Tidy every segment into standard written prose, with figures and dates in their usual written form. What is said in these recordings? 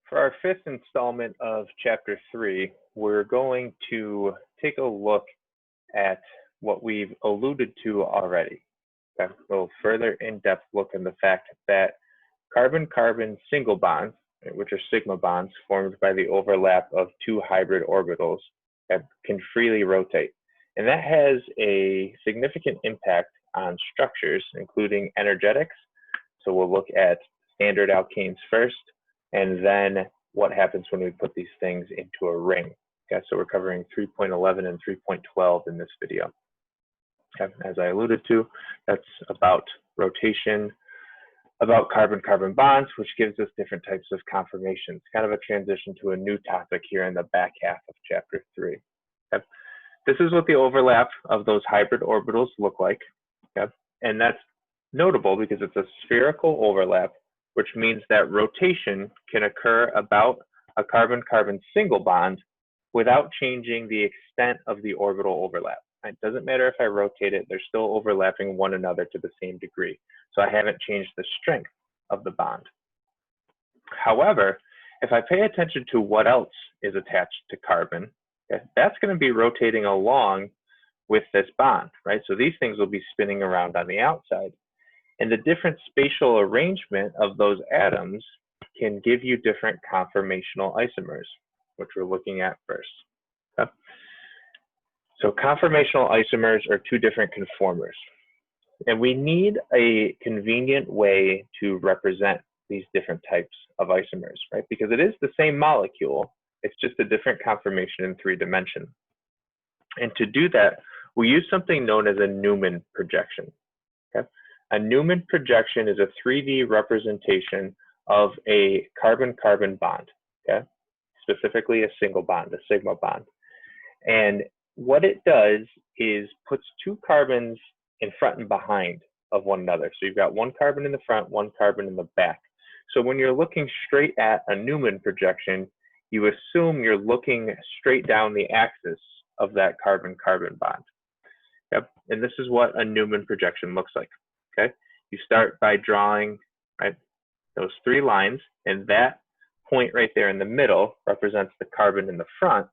For our fifth installment of Chapter 3, we're going to take a look at what we've alluded to already. Okay? A little further in-depth look at the fact that carbon-carbon single bonds, which are sigma bonds formed by the overlap of two hybrid orbitals, can freely rotate. And that has a significant impact on structures, including energetics. So we'll look at standard alkanes first, and then what happens when we put these things into a ring. Okay, so we're covering 3.11 and 3.12 in this video. Okay, as I alluded to, that's about rotation, about carbon-carbon bonds, which gives us different types of conformations. Kind of a transition to a new topic here in the back half of Chapter 3. Okay. This is what the overlap of those hybrid orbitals look like. Okay. And that's notable because it's a spherical overlap, which means that rotation can occur about a carbon-carbon single bond without changing the extent of the orbital overlap. It doesn't matter if I rotate it, they're still overlapping one another to the same degree. So I haven't changed the strength of the bond. However, if I pay attention to what else is attached to carbon, that's going to be rotating along with this bond, right? So these things will be spinning around on the outside. And the different spatial arrangement of those atoms can give you different conformational isomers, which we're looking at first. Okay? So conformational isomers are two different conformers. And we need a convenient way to represent these different types of isomers, right? Because it is the same molecule, it's just a different conformation in 3 dimensions. And to do that, we use something known as a Newman projection. Okay? A Newman projection is a 3D representation of a carbon-carbon bond, okay? Specifically a single bond, a sigma bond. And what it does is puts 2 carbons in front and behind of one another. So you've got 1 carbon in the front, 1 carbon in the back. So when you're looking straight at a Newman projection, you assume you're looking straight down the axis of that carbon-carbon bond. Yep. And this is what a Newman projection looks like. Okay, you start by drawing, right, those 3 lines, and that point right there in the middle represents the carbon in the front.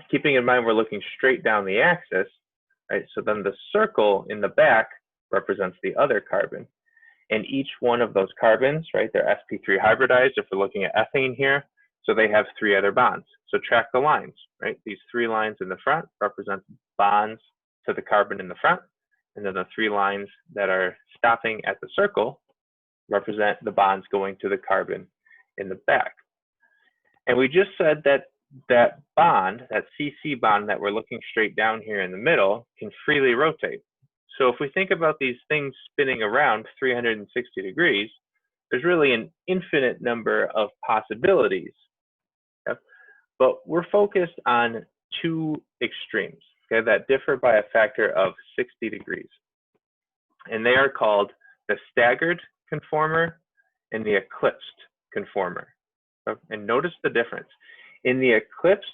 Keeping in mind we're looking straight down the axis, right? So then the circle in the back represents the other carbon. And each one of those carbons, right, they're sp3 hybridized if we're looking at ethane here, so they have 3 other bonds. So track the lines, right? These 3 lines in the front represent bonds to the carbon in the front. And then the 3 lines that are stopping at the circle represent the bonds going to the carbon in the back. And we just said that that bond, that CC bond that we're looking straight down here in the middle, can freely rotate. So if we think about these things spinning around 360 degrees, there's really an infinite number of possibilities. Okay? But we're focused on 2 extremes. Okay, that differ by a factor of 60 degrees. And they are called the staggered conformer and the eclipsed conformer. And notice the difference. In the eclipsed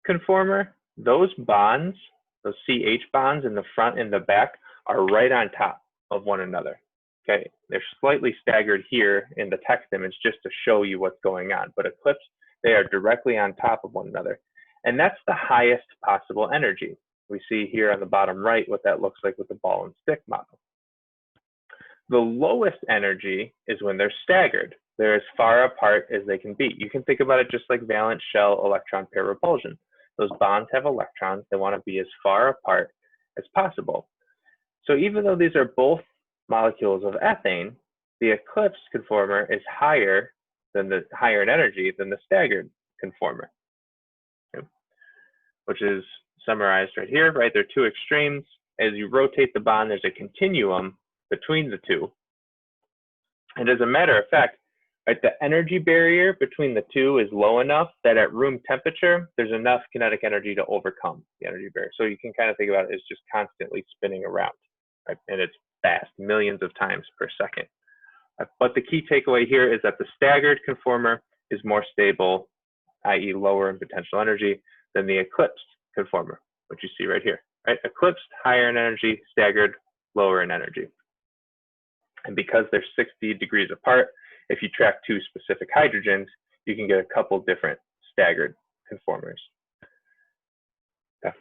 conformer, those bonds, those CH bonds in the front and the back, are right on top of one another. Okay, they're slightly staggered here in the text image just to show you what's going on. But eclipsed, they are directly on top of one another. And that's the highest possible energy. We see here on the bottom right what that looks like with the ball and stick model. The lowest energy is when they're staggered. They're as far apart as they can be. You can think about it just like valence shell electron pair repulsion. Those bonds have electrons. They want to be as far apart as possible. So even though these are both molecules of ethane, the eclipsed conformer is higher in energy than the staggered conformer, okay? Which is summarized right here, right? There are 2 extremes. As you rotate the bond, there's a continuum between the 2. And as a matter of fact, right, the energy barrier between the 2 is low enough that at room temperature, there's enough kinetic energy to overcome the energy barrier. So you can kind of think about it as just constantly spinning around, right? And it's fast, millions of times per second. But the key takeaway here is that the staggered conformer is more stable, i.e. lower in potential energy, than the eclipsed conformer, which you see right here, right? Eclipsed, higher in energy, staggered, lower in energy. And because they're 60 degrees apart, if you track 2 specific hydrogens, you can get a couple different staggered conformers. Okay.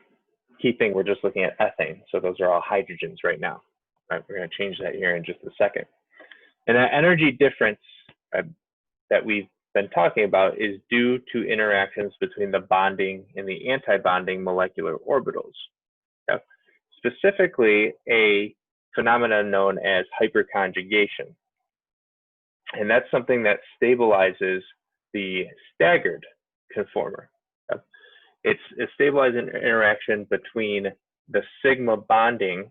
Key thing, we're just looking at ethane, so those are all hydrogens right now. Right, we're going to change that here in just a second. And that energy difference that we've been talking about is due to interactions between the bonding and the anti-bonding molecular orbitals. Okay. Specifically, a phenomenon known as hyperconjugation. And that's something that stabilizes the staggered conformer. Okay. It's a stabilizing interaction between the sigma bonding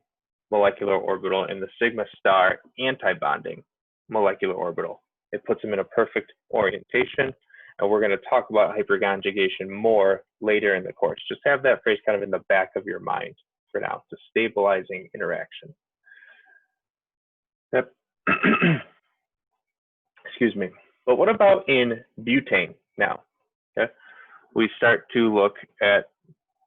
molecular orbital and the sigma star anti-bonding molecular orbital. It puts them in a perfect orientation, and we're going to talk about hyperconjugation more later in the course. Just have that phrase kind of in the back of your mind for now, the stabilizing interaction. Yep. Excuse me. But what about in butane now? Okay. We start to look at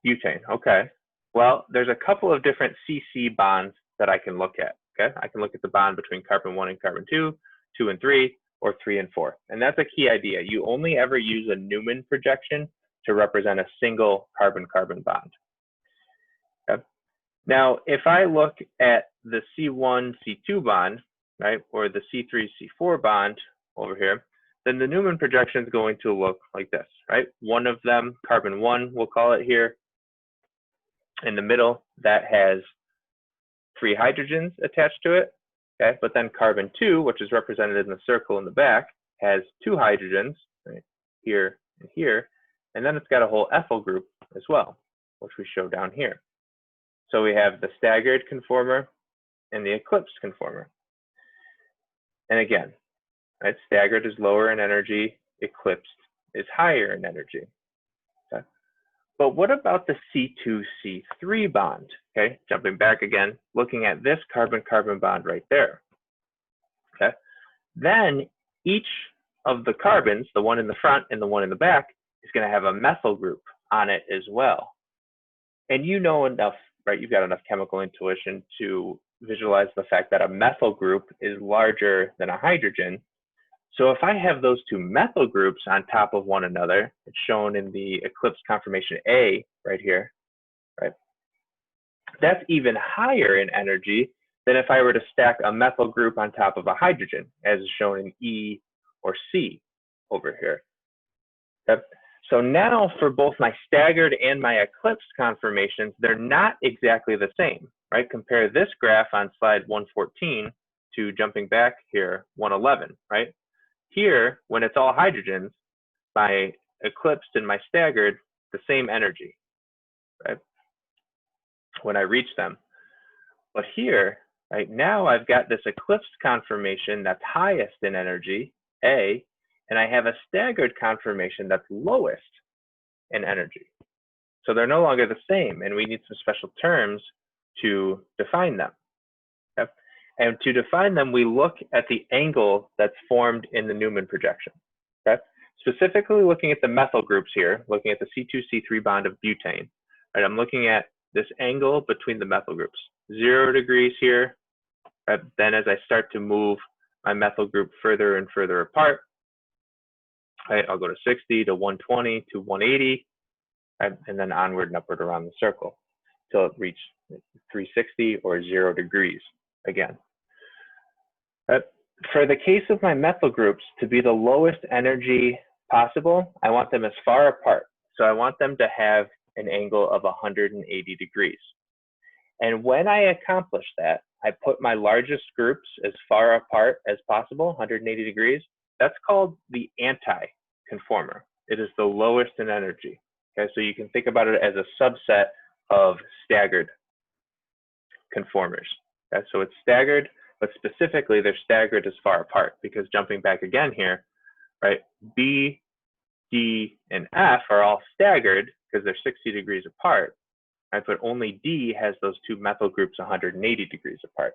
butane. Okay. Well, there's a couple of different CC bonds that I can look at. Okay. I can look at the bond between carbon 1 and carbon 2, 2 and 3, or 3 and 4. And that's a key idea. You only ever use a Newman projection to represent a single carbon-carbon bond. Okay. Now, if I look at the C1, C2 bond, right, or the C3, C4 bond over here, then the Newman projection is going to look like this, right? One of them, carbon 1, we'll call it here. In the middle, that has 3 hydrogens attached to it, okay? But then carbon 2, which is represented in the circle in the back, has 2 hydrogens, right, here and here, and then it's got a whole ethyl group as well, which we show down here. So we have the staggered conformer and the eclipsed conformer. And again, right, staggered is lower in energy, eclipsed is higher in energy. Okay? But what about the C2-C3 bond? Okay, jumping back again, looking at this carbon-carbon bond right there. Okay, then each of the carbons, the one in the front and the one in the back, is going to have a methyl group on it as well. And you know enough, right? You've got enough chemical intuition to visualize the fact that a methyl group is larger than a hydrogen. So if I have those 2 methyl groups on top of one another, it's shown in the eclipse conformation A right here, right? That's even higher in energy than if I were to stack a methyl group on top of a hydrogen, as is shown in E or C over here. Yep. So now for both my staggered and my eclipsed conformations, they're not exactly the same, right? Compare this graph on slide 114 to jumping back here, 111, right? Here, when it's all hydrogens, my eclipsed and my staggered, the same energy, right? When I reach them. But here, right now I've got this eclipsed conformation that's highest in energy, A, and I have a staggered conformation that's lowest in energy. So they're no longer the same, and we need some special terms to define them. Okay? And to define them, we look at the angle that's formed in the Newman projection. Okay? Specifically looking at the methyl groups here, looking at the C2-C3 bond of butane. Right? I'm looking at this angle between the methyl groups. 0 degrees here. Right? Then as I start to move my methyl group further and further apart, right, I'll go to 60 to 120 to 180, right, and then onward and upward around the circle till it reaches 360 or 0 degrees again. For the case of my methyl groups to be the lowest energy possible, I want them as far apart. So I want them to have an angle of 180 degrees. And when I accomplish that, I put my largest groups as far apart as possible, 180 degrees. That's called the anti-conformer. It is the lowest in energy. Okay, so you can think about it as a subset of staggered conformers. Okay, so it's staggered, but specifically they're staggered as far apart, because jumping back again here, right, B, D, and F are all staggered because they're 60 degrees apart, right, but only D has those 2 methyl groups 180 degrees apart.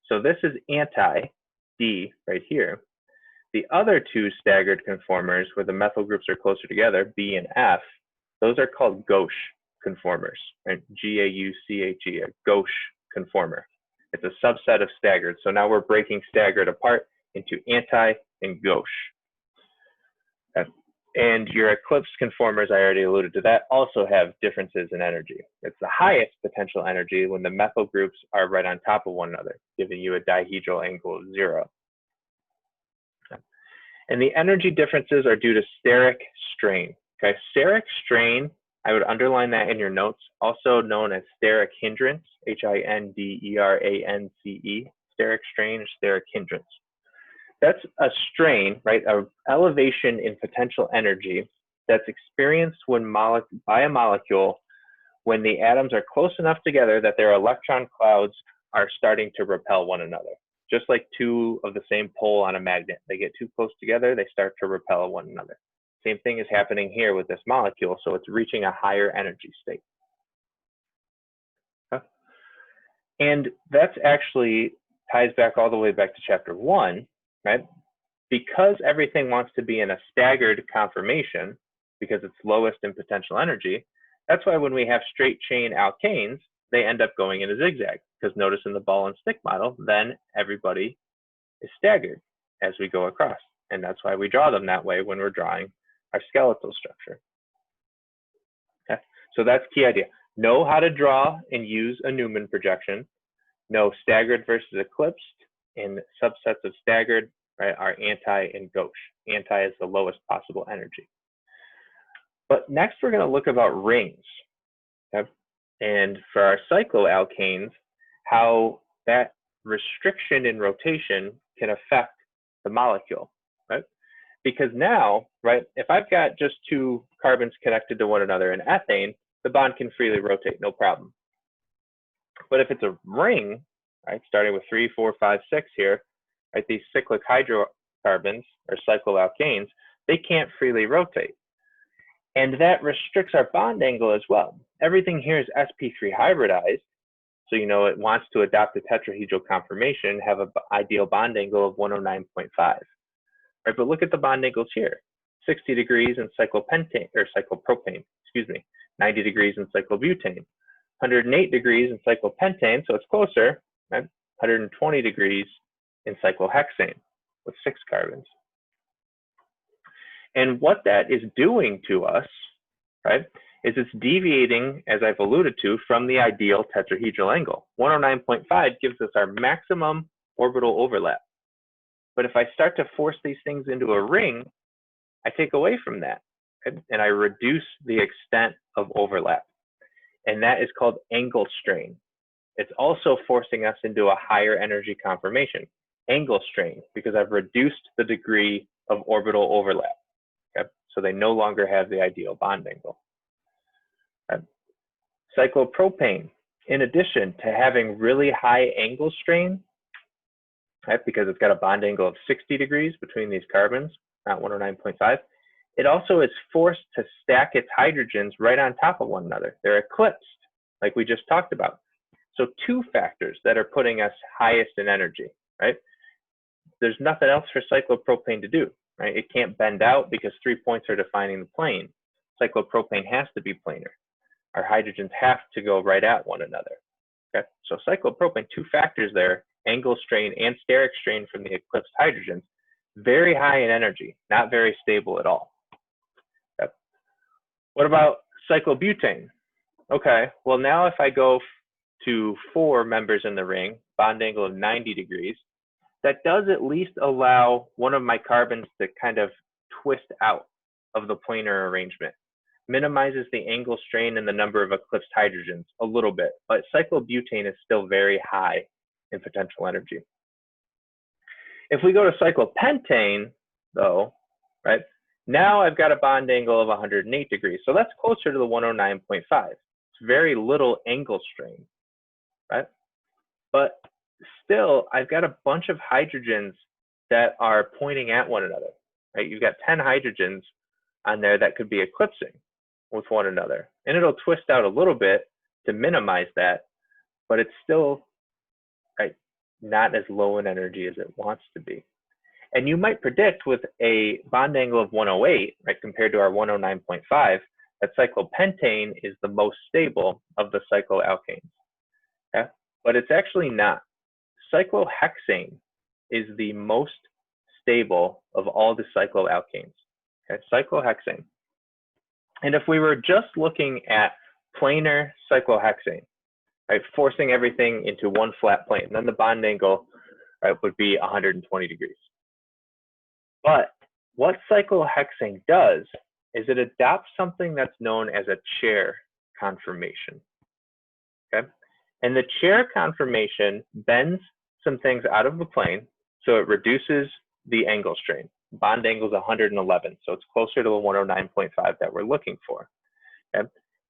So this is anti-D right here. The other 2 staggered conformers where the methyl groups are closer together, B and F, those are called gauche conformers, right? G-A-U-C-H-E, a gauche conformer. It's a subset of staggered. So now we're breaking staggered apart into anti and gauche. Okay. And your eclipsed conformers, I already alluded to that, also have differences in energy. It's the highest potential energy when the methyl groups are right on top of one another, giving you a dihedral angle of 0. And the energy differences are due to steric strain. Okay, steric strain, I would underline that in your notes, also known as steric hindrance, H-I-N-D-E-R-A-N-C-E, steric strain or steric hindrance. That's a strain, right, an elevation in potential energy that's experienced when by a molecule when the atoms are close enough together that their electron clouds are starting to repel one another. Just like two of the same pole on a magnet. They get too close together, they start to repel one another. Same thing is happening here with this molecule, so it's reaching a higher energy state. Okay. And that's actually ties back all the way back to chapter 1, right? Because everything wants to be in a staggered conformation, because it's lowest in potential energy, that's why when we have straight chain alkanes, they end up going in a zigzag, because notice in the ball and stick model, then everybody is staggered as we go across. And that's why we draw them that way when we're drawing our skeletal structure. Okay, so that's key idea. Know how to draw and use a Newman projection. Know staggered versus eclipsed, and subsets of staggered, right, are anti and gauche. Anti is the lowest possible energy. But next we're going to look about rings. Okay? And for our cycloalkanes, how that restriction in rotation can affect the molecule, right? Because now, right, if I've got just two carbons connected to one another in ethane, the bond can freely rotate, no problem. But if it's a ring, right, starting with 3, 4, 5, 6 here, right, these cyclic hydrocarbons or cycloalkanes, they can't freely rotate. And that restricts our bond angle as well. Everything here is sp3 hybridized, so you know it wants to adopt a tetrahedral conformation, have an ideal bond angle of 109.5. Right, but look at the bond angles here: 60 degrees in cyclopentane or cyclopropane, 90 degrees in cyclobutane, 108 degrees in cyclopentane, so it's closer, right? 120 degrees in cyclohexane with 6 carbons. And what that is doing to us, right, is it's deviating, as I've alluded to, from the ideal tetrahedral angle. 109.5 gives us our maximum orbital overlap. But if I start to force these things into a ring, I take away from that, right? And I reduce the extent of overlap. And that is called angle strain. It's also forcing us into a higher energy conformation, angle strain, because I've reduced the degree of orbital overlap. Okay? So they no longer have the ideal bond angle. Okay? Cyclopropane, in addition to having really high angle strain, right, because it's got a bond angle of 60 degrees between these carbons, not 109.5, it also is forced to stack its hydrogens right on top of one another. They're eclipsed, like we just talked about. So 2 factors that are putting us highest in energy, right? There's nothing else for cyclopropane to do, right? It can't bend out because 3 points are defining the plane. Cyclopropane has to be planar. Our hydrogens have to go right at one another. Okay, so cyclopropane, 2 factors there: angle strain and steric strain from the eclipsed hydrogens, very high in energy, not very stable at all. Okay. What about cyclobutane? Okay, well now if I go to 4 members in the ring, bond angle of 90 degrees, that does at least allow one of my carbons to kind of twist out of the planar arrangement. Minimizes the angle strain and the number of eclipsed hydrogens a little bit, but cyclobutane is still very high in potential energy. If we go to cyclopentane, though, right, now I've got a bond angle of 108 degrees, so that's closer to the 109.5. It's very little angle strain, right? But still, I've got a bunch of hydrogens that are pointing at one another, right? You've got 10 hydrogens on there that could be eclipsing with one another, and it'll twist out a little bit to minimize that, but it's still, right, not as low in energy as it wants to be. And you might predict with a bond angle of 108, right, compared to our 109.5, that cyclopentane is the most stable of the cycloalkanes. Okay? But it's actually not. Cyclohexane is the most stable of all the cycloalkanes. okay, cyclohexane. And if we were just looking at planar cyclohexane, right, forcing everything into one flat plane, then the bond angle, right, would be 120 degrees. But what cyclohexane does is it adopts something that's known as a chair conformation. Okay, and the chair conformation bends some things out of the plane, so it reduces the angle strain. Bond angle is 111, so it's closer to the 109.5 that we're looking for. Okay,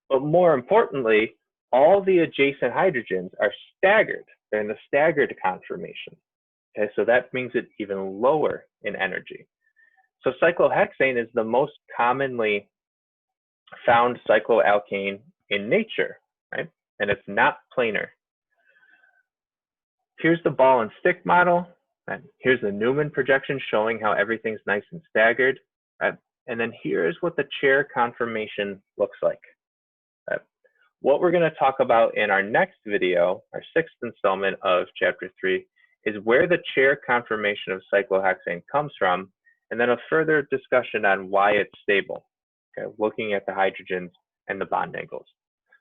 but more importantly, all the adjacent hydrogens are staggered. They're in the staggered conformation. Okay, so that means it's even lower in energy. So cyclohexane is the most commonly found cycloalkane in nature, right? And it's not planar. Here's the ball and stick model. And here's the Newman projection showing how everything's nice and staggered. And then here's what the chair conformation looks like. What we're going to talk about in our next video, our 6th installment of chapter 3, is where the chair conformation of cyclohexane comes from, and then a further discussion on why it's stable, okay, looking at the hydrogens and the bond angles.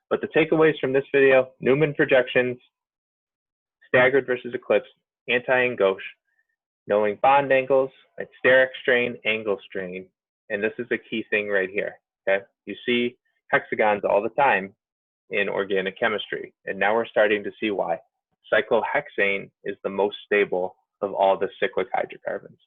But the takeaways from this video: Newman projections, staggered versus eclipsed, anti and gauche, knowing bond angles, like steric strain, angle strain, and this is a key thing right here. Okay, you see hexagons all the time in organic chemistry, and now we're starting to see why. Cyclohexane is the most stable of all the cyclic hydrocarbons.